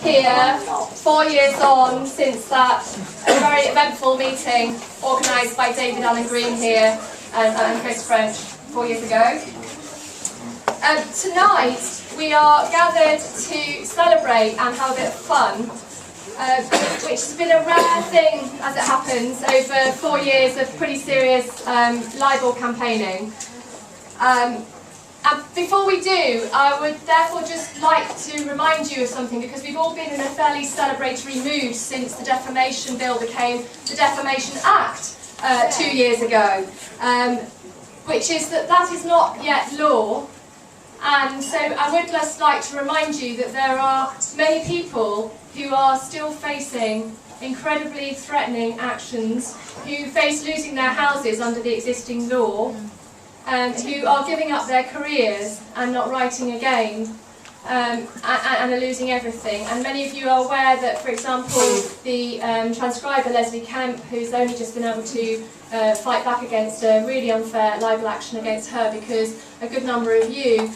here, 4 years on since that very eventful meeting organised by David Allen Green here and Chris French 4 years ago. Tonight we are gathered to celebrate and have a bit of fun, which has been a rare thing as it happens over 4 years of pretty serious libel campaigning. And before we do, I would therefore just like to remind you of something, because we've all been in a fairly celebratory mood since the Defamation Bill became the Defamation Act 2 years ago, which is that is not yet law. And so I would just like to remind you that there are many people who are still facing incredibly threatening actions, who face losing their houses under the existing law, who are giving up their careers and not writing again, and are losing everything. And many of you are aware that, for example, the transcriber Leslie Kemp, who's only just been able to fight back against a really unfair libel action against her because a good number of you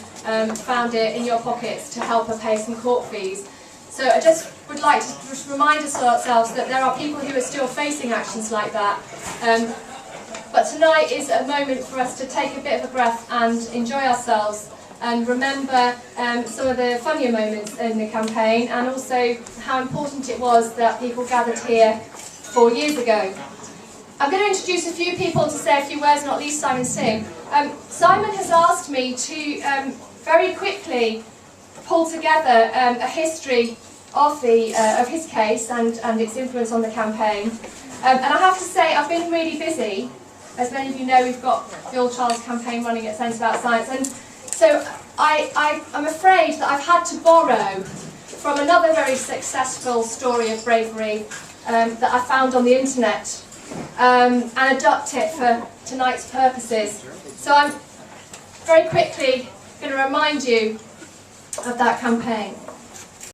found it in your pockets to help her pay some court fees. So I just would like to just remind ourselves that there are people who are still facing actions like that. But tonight is a moment for us to take a bit of a breath and enjoy ourselves and remember some of the funnier moments in the campaign, and also how important it was that people gathered here 4 years ago. I'm going to introduce a few people to say a few words, not least Simon Singh. Simon has asked me to very quickly pull together a history of his case and its influence on the campaign. And I have to say, I've been really busy. As many of you know, we've got the All Child's campaign running at Centre About Science, and so I'm afraid that I've had to borrow from another very successful story of bravery that I found on the internet and adapt it for tonight's purposes. So I'm very quickly going to remind you of that campaign.